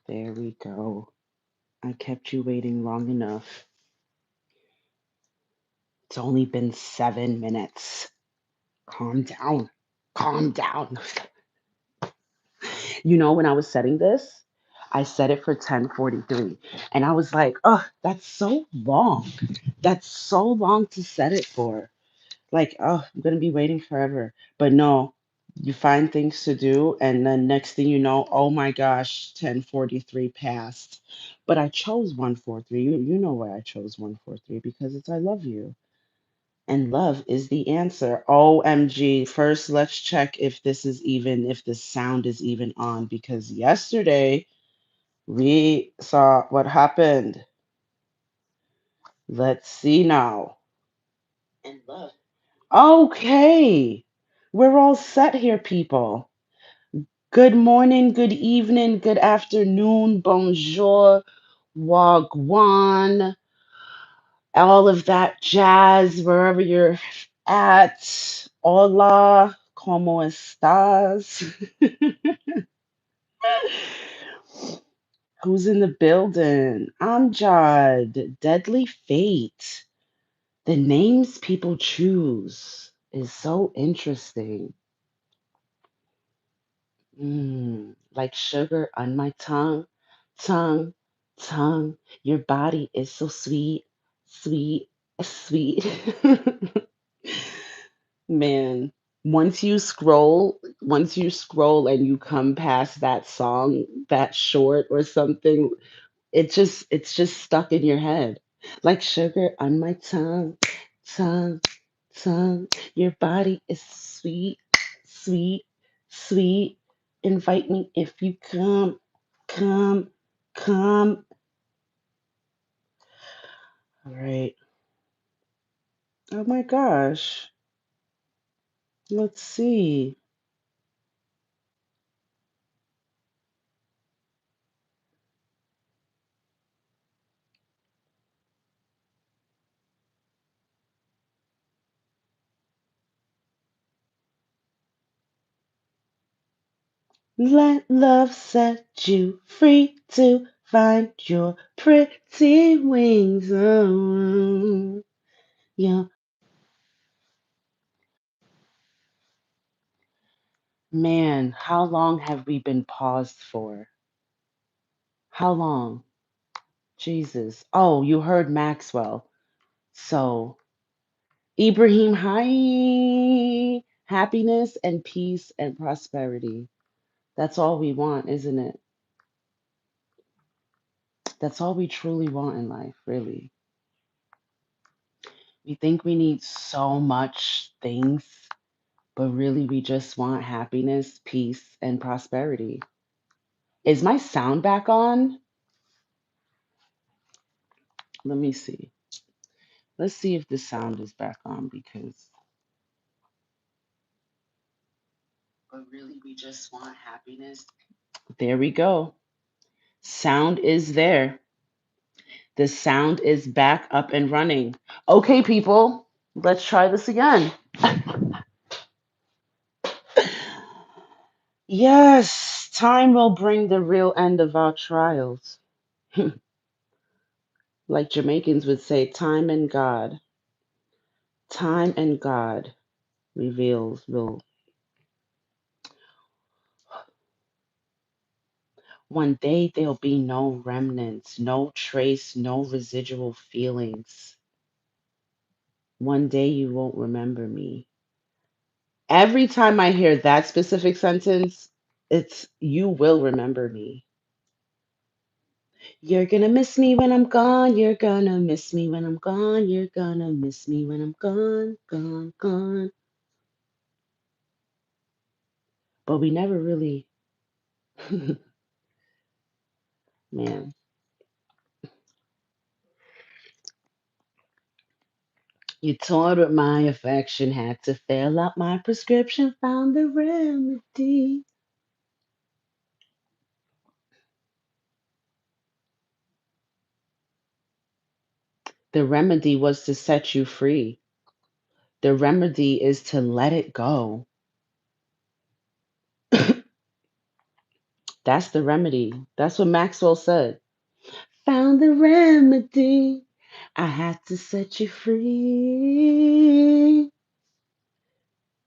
There we go. I kept you waiting long enough. It's only been 7 minutes. Calm down. Calm down. When I was setting this, I set it for 10:43. And I was like, oh, that's so long. That's so long to set it for. Like, oh, I'm gonna be waiting forever. But no, you find things to do, and then next thing you know, oh my gosh, 10:43 passed. But I chose 143. You know why I chose 143 because it's I love you. And love is the answer. OMG. First, let's check if the sound is even on because yesterday we saw what happened. Let's see now. And love. Okay. We're all set here, people. Good morning, good evening, good afternoon, bonjour, wagwan, all of that jazz, wherever you're at. Hola, ¿cómo estás? Who's in the building? Amjad, Deadly Fate. The names people choose is so interesting. Like sugar on my tongue, tongue, tongue. Your body is so sweet, sweet, sweet. Man, once you scroll and you come past that song, that short or something, it's just stuck in your head. Like sugar on my tongue, tongue, tongue. Your body is sweet, sweet, sweet. Invite me if you come, come, come. All right. Oh my gosh. Let's see. Let love set you free to find your pretty wings. Oh, yeah. Man, how long have we been paused for? How long? Jesus. Oh, you heard Maxwell. So, Ibrahim, hi. Happiness and peace and prosperity. That's all we want, isn't it? That's all we truly want in life, really. We think we need so much things, but really we just want happiness, peace, and prosperity. Is my sound back on? Let me see. Let's see if the sound is back on because, but really we just want happiness. There we go. Sound is there. The sound is back up and running. Okay, people, let's try this again. Yes, time will bring the real end of our trials. Like Jamaicans would say, time and God. Time and God reveals will one day there'll be no remnants, no trace, no residual feelings. One day you won't remember me. Every time I hear that specific sentence, it's you will remember me. You're gonna miss me when I'm gone. You're gonna miss me when I'm gone. You're gonna miss me when I'm gone, gone, gone. But we never really, man. You toyed with my affection, had to fill out my prescription, found the remedy. The remedy was to set you free. The remedy is to let it go. That's the remedy. That's what Maxwell said. Found the remedy. I had to set you free.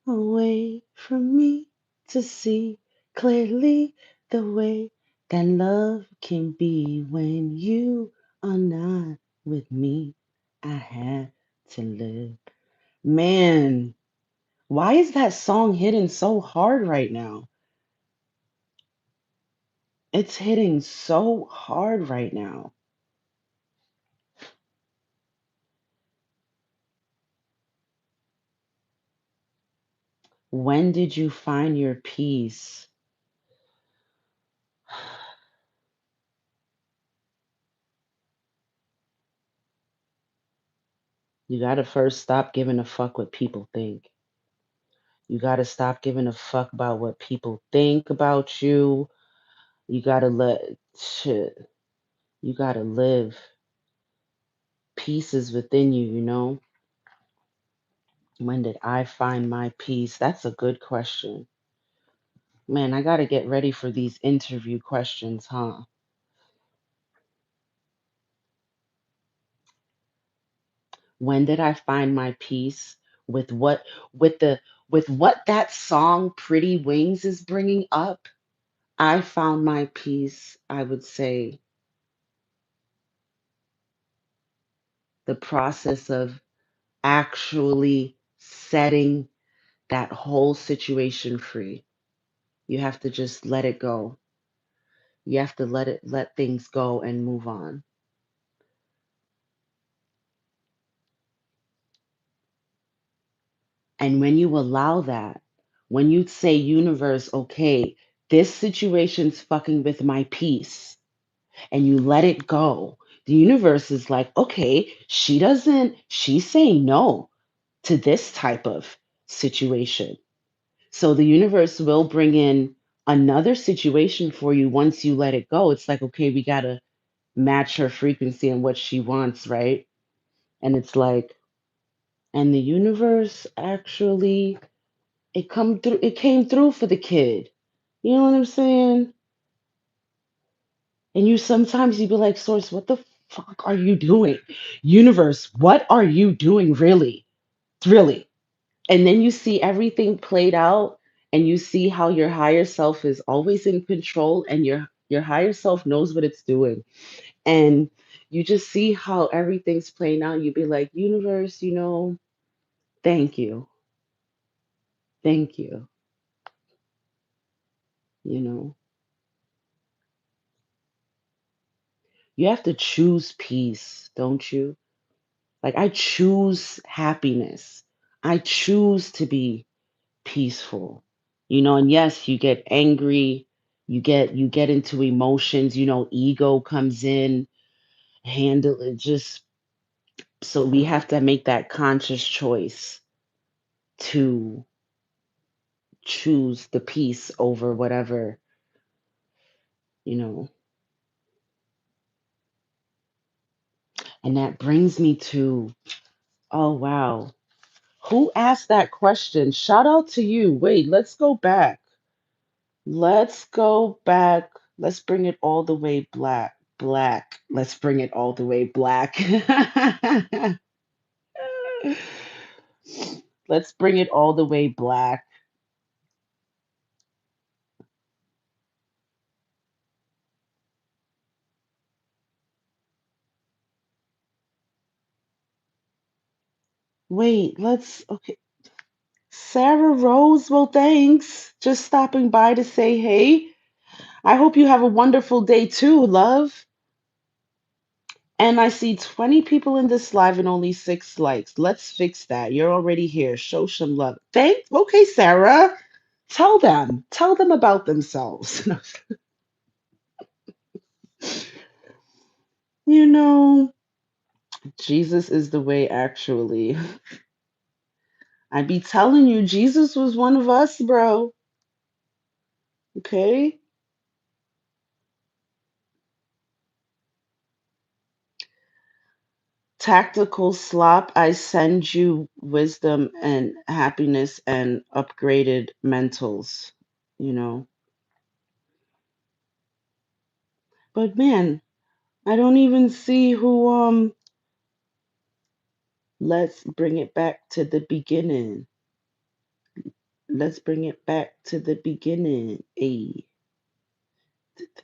Away from me to see clearly the way that love can be when you are not with me. I had to live. Man, why is that song hitting so hard right now? It's hitting so hard right now. When did you find your peace? You gotta first stop giving a fuck what people think. You gotta stop giving a fuck about what people think about you. You gotta let shit. You gotta live. Peace is within you, you know? When did I find my peace? That's a good question. Man, I gotta get ready for these interview questions, huh? When did I find my peace with with the with what that song Pretty Wings is bringing up? I found my peace, I would say, the process of actually setting that whole situation free. You have to just let it go. You have to let things go and move on. And when you allow that, when you say, universe, okay, this situation's fucking with my peace, and you let it go, the universe is like, okay, she's saying no to this type of situation. So the universe will bring in another situation for you once you let it go. It's like, okay, we got to match her frequency and what she wants, right? And it's like, and the universe actually it came through for the kid. You know what I'm saying? And you sometimes you be like, source, what the fuck are you doing? Universe, what are you doing really? Really? And then you see everything played out and you see how your higher self is always in control and your higher self knows what it's doing. And you just see how everything's playing out. You be like, universe, thank you. Thank you. You know, you have to choose peace, don't you? Like, I choose happiness. I choose to be peaceful. And yes, you get angry, you get into emotions, ego comes in, handle it just so we have to make that conscious choice to choose the peace over whatever, you know. And that brings me to, oh wow, who asked that question? Shout out to you. Wait, let's go back. Let's go back. Let's bring it all the way black. Black. Let's bring it all the way black. Let's bring it all the way black. Wait, okay. Sarah Rose, well, thanks. Just stopping by to say hey. I hope you have a wonderful day too, love. And I see 20 people in this live and only 6 likes. Let's fix that. You're already here. Show some love. Okay, Sarah. Tell them about themselves. you know, Jesus is the way, actually. I be telling you, Jesus was one of us, bro. Okay? Tactical slop, I send you wisdom and happiness and upgraded mentals, you know. But man, I don't even see who let's bring it back to the beginning. Let's bring it back to the beginning. A to the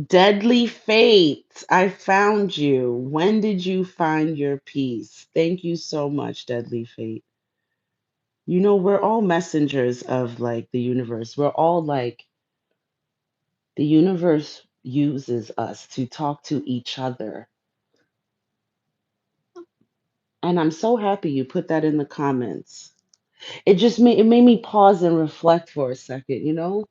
Deadly Fate, I found you. When did you find your peace? Thank you so much, Deadly Fate. You know, we're all messengers of like the universe. We're all like the universe uses us to talk to each other. And I'm so happy you put that in the comments. It made me pause and reflect for a second, you know?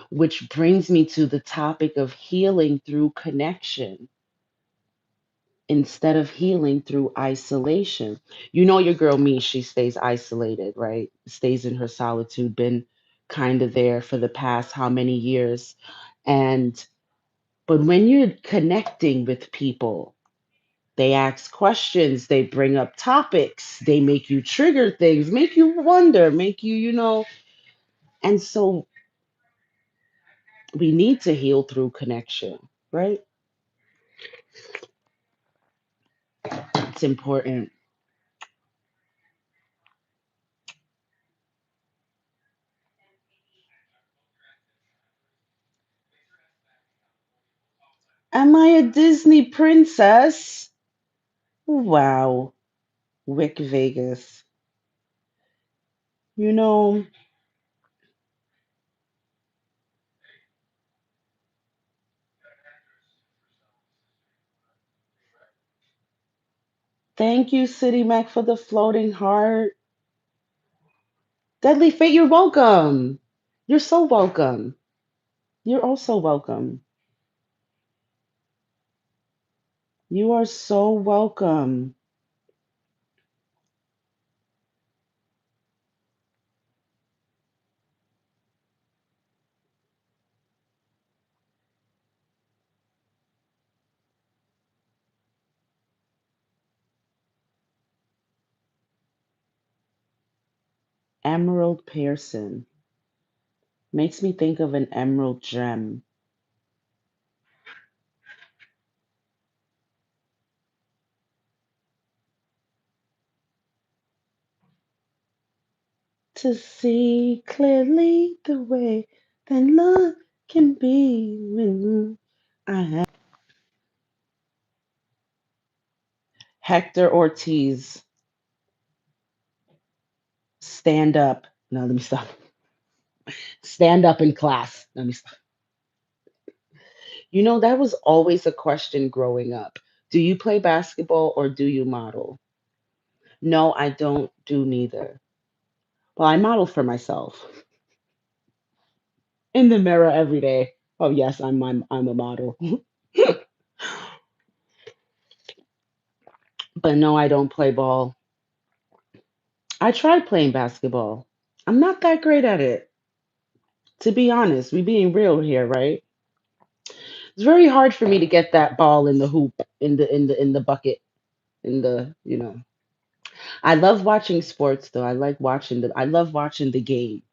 Which brings me to the topic of healing through connection instead of healing through isolation. You know, your girl me, she stays isolated, right? Stays in her solitude, been kind of there for the past how many years. And but when you're connecting with people, they ask questions, they bring up topics, they make you trigger things, make you wonder, make you, you know. And so we need to heal through connection, right? It's important. Am I a Disney princess? Wow. Wick Vegas. You know, thank you, City Mac, for the floating heart. Deadly Fate, you're welcome. You're so welcome. You're also welcome. You are so welcome. Emerald Pearson makes me think of an emerald gem. To see clearly the way that love can be when I have Hector Ortiz. Stand up. No, let me stop. Stand up in class. Let me stop. You know, that was always a question growing up. Do you play basketball or do you model? No, I don't do neither. Well, I model for myself in the mirror every day. Oh yes, I'm a model. But no, I don't play ball. I tried playing basketball. I'm not that great at it. To be honest, we being real here, right? It's very hard for me to get that ball in the hoop, in the bucket, in the, you know. I love watching sports though. I love watching the game.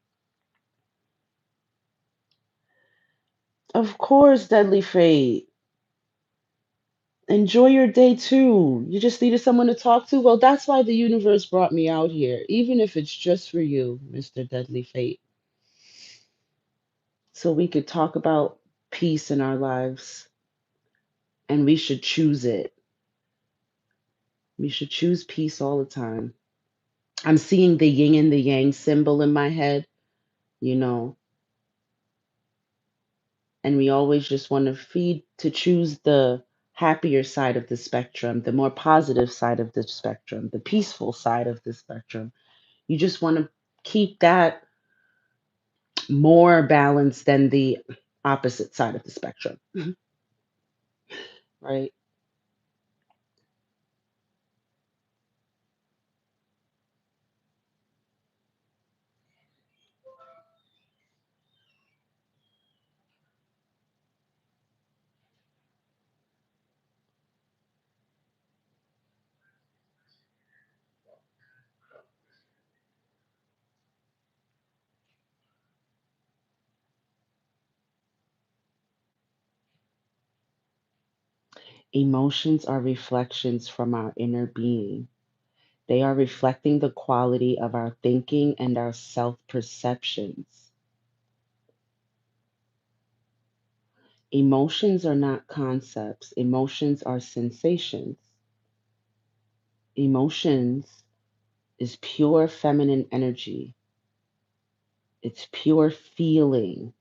Of course, Deadly Fate. Enjoy your day too. You just needed someone to talk to? Well, that's why the universe brought me out here, even if it's just for you, Mr. Deadly Fate. So we could talk about peace in our lives, and we should choose it. We should choose peace all the time. I'm seeing the yin and the yang symbol in my head, you know, and we always just want to feed to choose the happier side of the spectrum, the more positive side of the spectrum, the peaceful side of the spectrum. You just want to keep that more balanced than the opposite side of the spectrum, right? Emotions are reflections from our inner being. They are reflecting the quality of our thinking and our self perceptions. Emotions are not concepts, emotions are sensations. Emotions is pure feminine energy, it's pure feeling.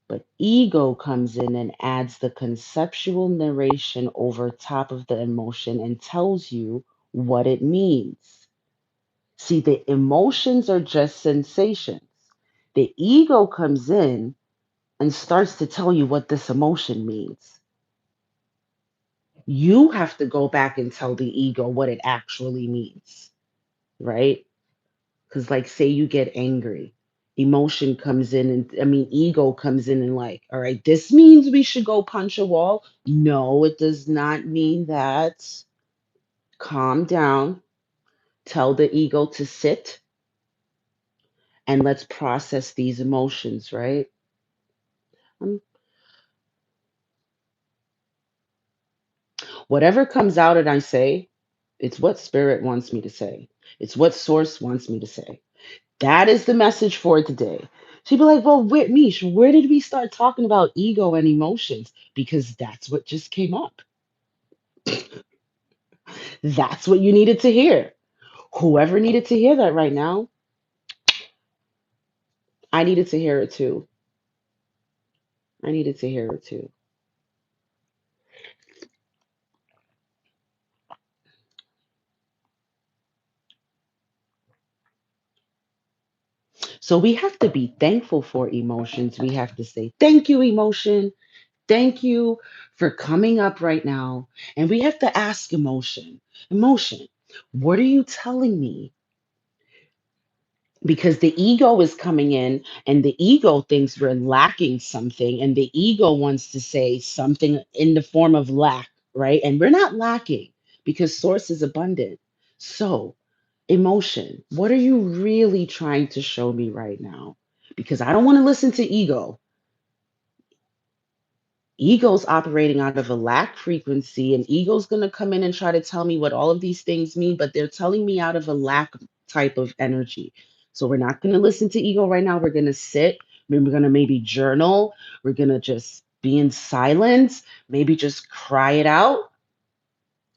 But ego comes in and adds the conceptual narration over top of the emotion and tells you what it means. See, the emotions are just sensations. The ego comes in and starts to tell you what this emotion means. You have to go back and tell the ego what it actually means, right? Because, like, say you get angry, emotion comes in, and I mean, ego comes in and, like, all right, this means we should go punch a wall. No, it does not mean that. Calm down, tell the ego to sit, and let's process these emotions, right? Um, Whatever comes out and I say, it's what spirit wants me to say. It's what source wants me to say. That is the message for today. She'd be like, well, Mish, where did we start talking about ego and emotions? Because that's what just came up. That's what you needed to hear. Whoever needed to hear that right now, I needed to hear it too. I needed to hear it too. So we have to be thankful for emotions. We have to say, thank you, emotion. Thank you for coming up right now. And we have to ask emotion, what are you telling me? Because the ego is coming in and the ego thinks we're lacking something and the ego wants to say something in the form of lack, right? And we're not lacking because source is abundant. So emotion, what are you really trying to show me right now? Because I don't want to listen to ego. Ego's operating out of a lack frequency, and ego's going to come in and try to tell me what all of these things mean, but they're telling me out of a lack type of energy. So we're not going to listen to ego right now. We're going to sit, we're going to maybe journal, we're going to just be in silence, maybe just cry it out,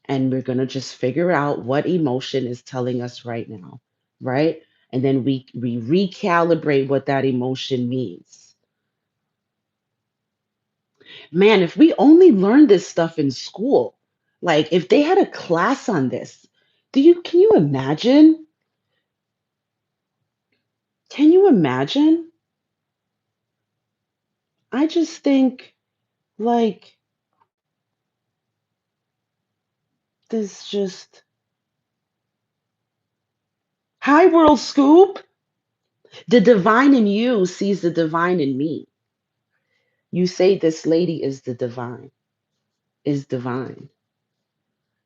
and we're going to just figure out what emotion is telling us right now, right? And then we recalibrate what that emotion means. Man, if we only learned this stuff in school, like if they had a class on this, can you imagine? Can you imagine? I just think like this just Hi World Scoop. The divine in you sees the divine in me. You say this lady is the divine, is divine.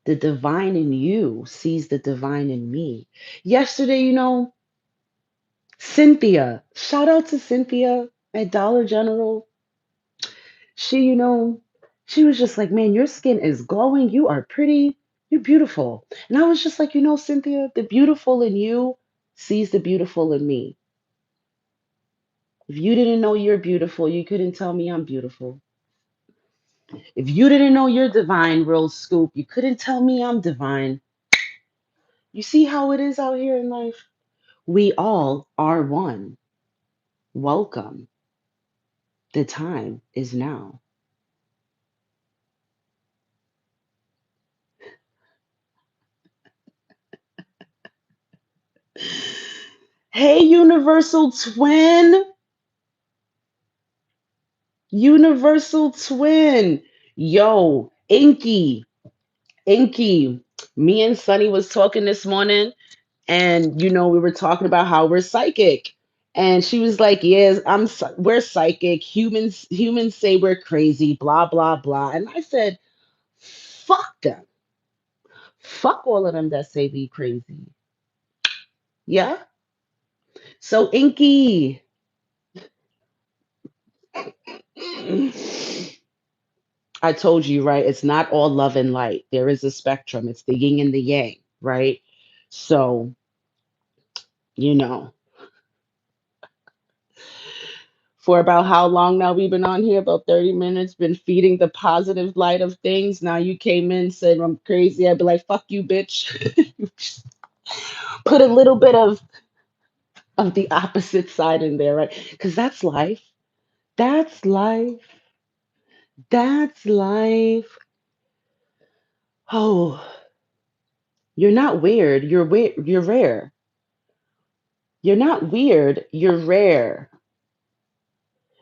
The divine in you sees the divine in me. Yesterday, Cynthia, shout out to Cynthia at Dollar General. She, she was just like, man, your skin is glowing. You are pretty. You're beautiful. And I was just like, Cynthia, the beautiful in you sees the beautiful in me. If you didn't know you're beautiful, you couldn't tell me I'm beautiful. If you didn't know you're divine, real scoop, you couldn't tell me I'm divine. You see how it is out here in life? We all are one. Welcome. The time is now. Hey, Universal Twin. Universal twin. Yo, Inky. Inky. Me and Sunny was talking this morning, and we were talking about how we're psychic. And she was like, "Yes, we're psychic. Humans say we're crazy, blah blah blah." And I said, "Fuck them. Fuck all of them that say we crazy." Yeah. So Inky, I told you, right? It's not all love and light. There is a spectrum. It's the yin and the yang, right? So, you know, for about how long now we've been on here? About 30 minutes, been feeding the positive light of things. Now you came in, said I'm crazy. I'd be like, fuck you, bitch. Put a little bit of the opposite side in there, right? Because that's life. That's life. That's life. Oh, you're not weird. You're weird. You're rare. You're not weird. You're rare.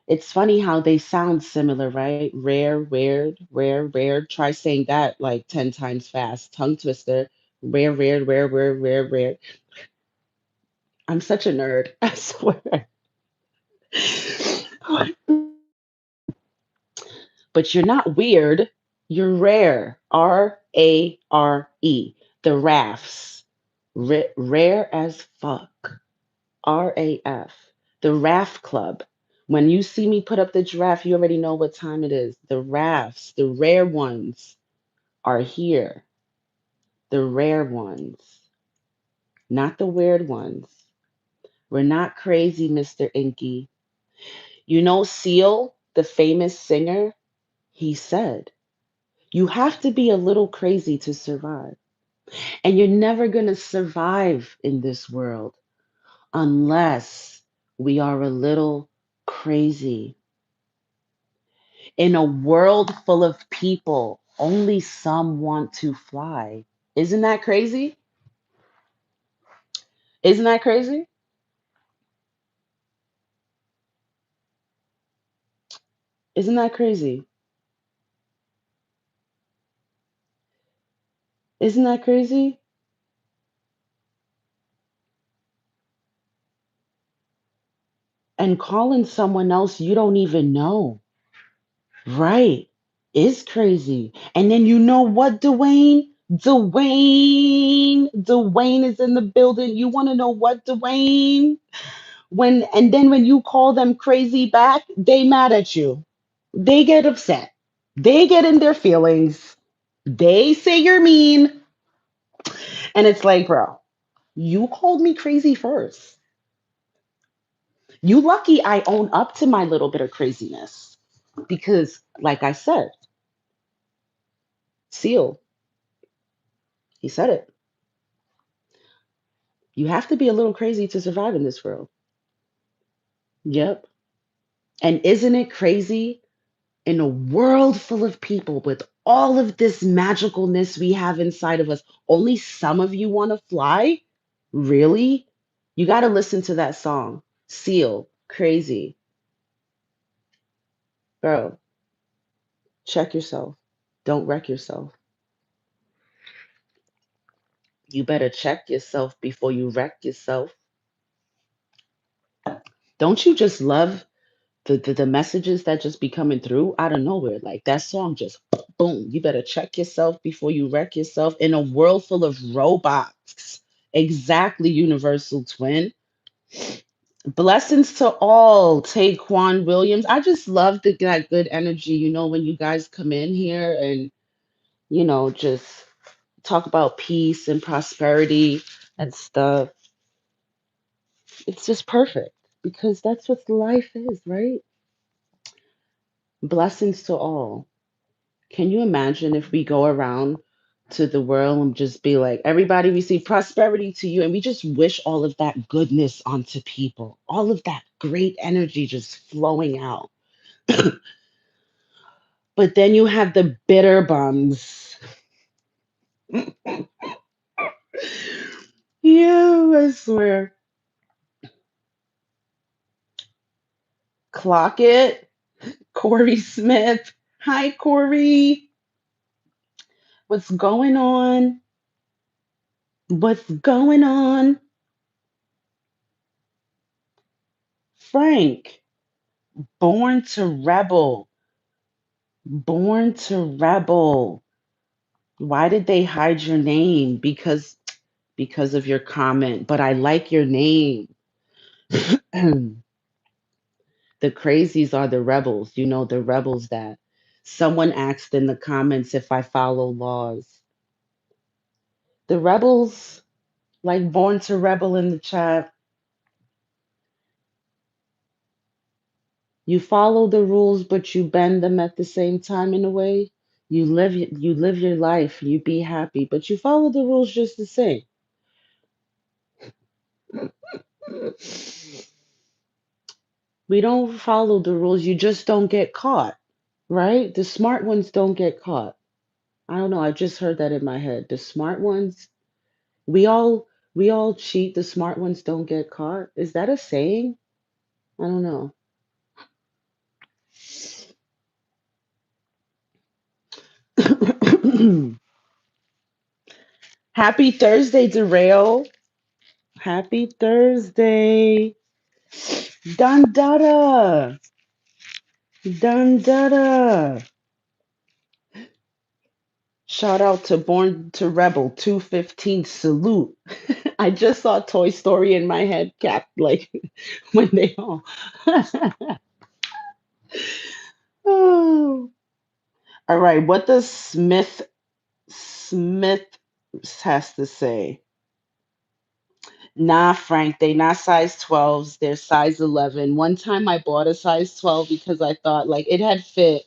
It's funny how they sound similar, right? Rare, weird, rare, rare. Try saying that like 10 times fast. Tongue twister. Rare, rare, rare, rare, rare, rare. I'm such a nerd. I swear. But you're not weird. You're rare. Rare. The rafts. Rare as fuck. RAF. The Raft Club. When you see me put up the giraffe, you already know what time it is. The rafts, the rare ones are here. The rare ones, not the weird ones. We're not crazy, Mr. Inky. You know, Seal, the famous singer, he said, you have to be a little crazy to survive. And you're never going to survive in this world unless we are a little crazy. In a world full of people, only some want to fly. Isn't that crazy? Isn't that crazy? Isn't that crazy? Isn't that crazy? And calling someone else you don't even know, right, is crazy. And then you know what, Dwayne? Dwayne is in the building. You want to know what, Dwayne? And then when you call them crazy back, they mad at you. They get upset. They get in their feelings. They say you're mean. And it's like, bro, you called me crazy first. You lucky I own up to my little bit of craziness. Because, like I said, Seal, he said it. You have to be a little crazy to survive in this world. Yep. And isn't it crazy in a world full of people with all of this magicalness we have inside of us, only some of you want to fly? Really? You got to listen to that song, Seal, Crazy. Bro, check yourself. Don't wreck yourself. You better check yourself before you wreck yourself. Don't you just love the messages that just be coming through out of nowhere? Like that song just boom. You better check yourself before you wreck yourself in a world full of robots. Exactly, Universal Twin. Blessings to all. Taquan Williams. I just love that good energy, when you guys come in here and, just talk about peace and prosperity and stuff. It's just perfect because that's what life is, right? Blessings to all. Can you imagine if we go around to the world and just be like, everybody receive prosperity to you, and we just wish all of that goodness onto people, all of that great energy just flowing out. But then you have the bitter bums. Yeah, I swear. Clock it. Corey Smith. Hi, Corey. What's going on? What's going on? Frank, born to rebel. Born to rebel. Why did they hide your name? Because of your comment, but I like your name. The crazies are the rebels, the rebels that Someone asked in the comments if I follow laws. The rebels, like Born to Rebel in the chat, you follow the rules, but you bend them at the same time in a way. You live your life, you be happy, but you follow the rules just the same. We don't follow the rules, you just don't get caught, right? The smart ones don't get caught. I don't know, I just heard that in my head. The smart ones, we all we all cheat, the smart ones don't get caught. Is that a saying? I don't know. Happy Thursday, Derail. Happy Thursday. Dandada. Dandada. Shout out to Born to Rebel 215 salute. I just saw Toy Story in my head cap like when they all oh. All right, what does Smith has to say? Nah, Frank, they not size 12s, they're size 11. One time I bought a size 12 because I thought like it had fit,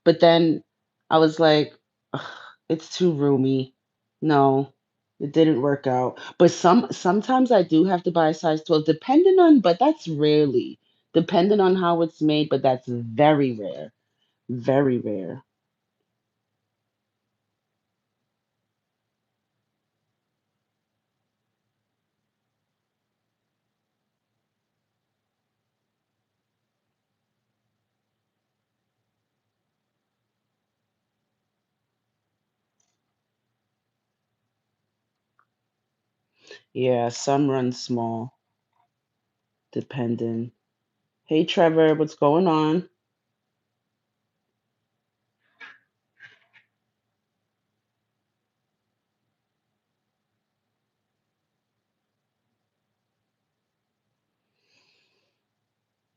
but then I was like, "Ugh, it's too roomy." No, it didn't work out. But sometimes I do have to buy a size 12, depending on, but that's rarely, depending on how it's made, but that's very rare. Very rare. Yeah, some run small, depending. Hey Trevor, what's going on?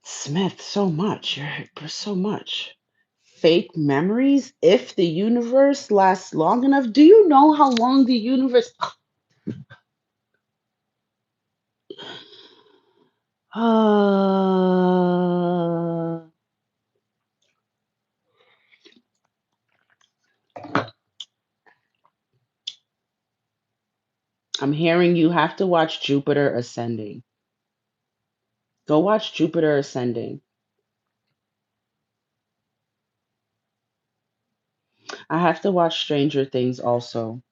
Smith, so much. So much. Fake memories? If the universe lasts long enough, do you know how long the universe? Uh, I'm hearing you have to watch Jupiter Ascending. Go watch Jupiter Ascending. I have to watch Stranger Things also.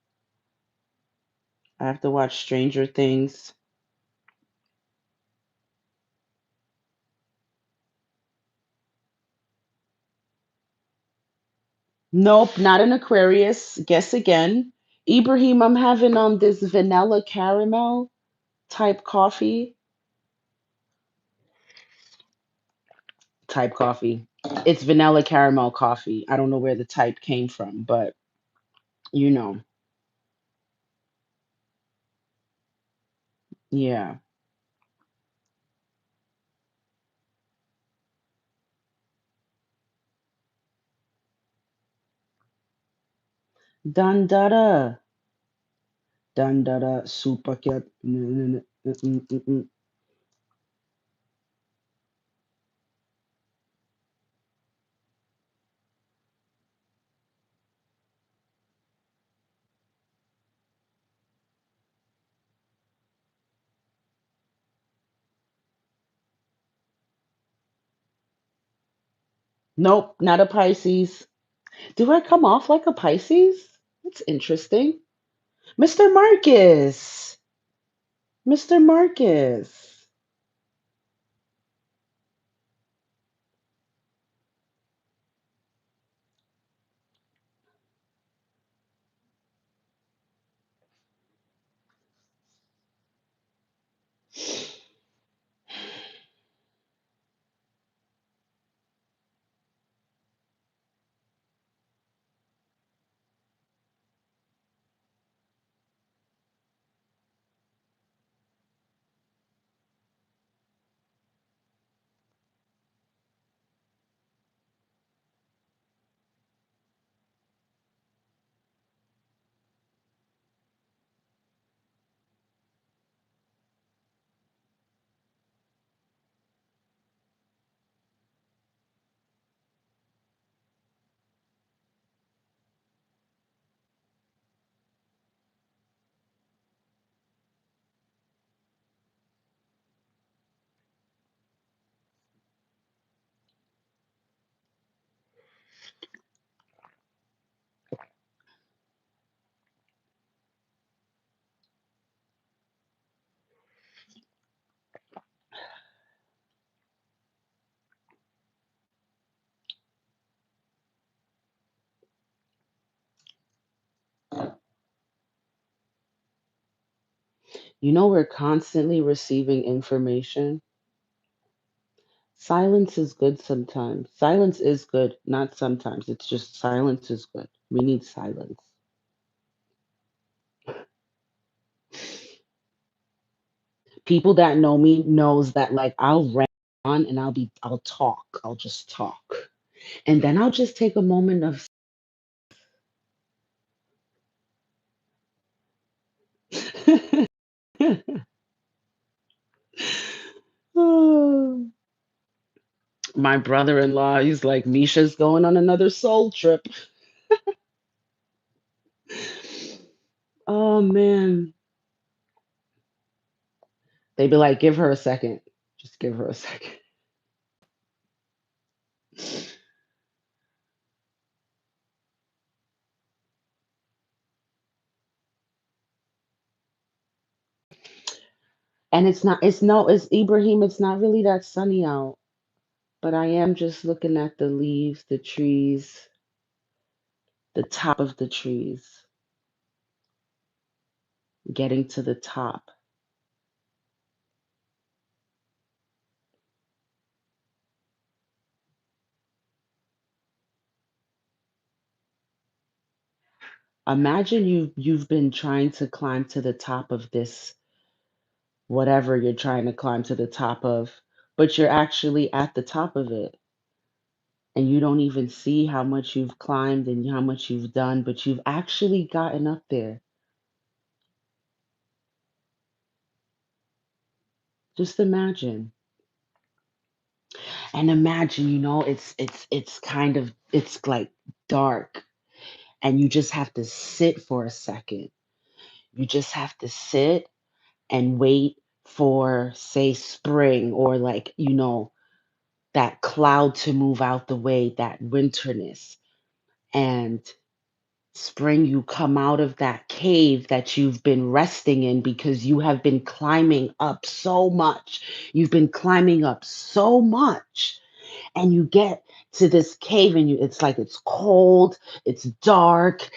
I have to watch Stranger Things. Nope, not an Aquarius. Guess again. Ibrahim, I'm having this vanilla caramel type coffee. Type coffee. It's vanilla caramel coffee. I don't know where the type came from, but you know, yeah. Dandada. Dandada. Super cat. Nope, not a Pisces. Do I come off like a Pisces? That's interesting. Mr. Marcus. Mr. Marcus. We're constantly receiving information. Silence is good sometimes. Silence is good, not sometimes. It's just silence is good. We need silence. People that know me knows that like I'll rant on and I'll talk. I'll just talk. And then I'll just take a moment of Oh, my brother-in-law, he's like, Misha's going on another soul trip. Oh man. They'd be like, give her a second. Just give her a second. And it's not, it's no, it's Ibrahim, it's not really that sunny out. But I am just looking at the leaves, the trees, the top of the trees, getting to the top. Imagine you've been trying to climb to the top of this whatever you're trying to climb to the top of, but you're actually at the top of it and you don't even see how much you've climbed and how much you've done, but you've actually gotten up there. Just imagine. And imagine, it's kind of it's like dark and you just have to sit for a second. You just have to sit and wait for, say, spring or like, that cloud to move out the way, that winterness. And spring, you come out of that cave that you've been resting in because you have been climbing up so much. You've been climbing up so much. And you get to this cave and it's like it's cold, it's dark,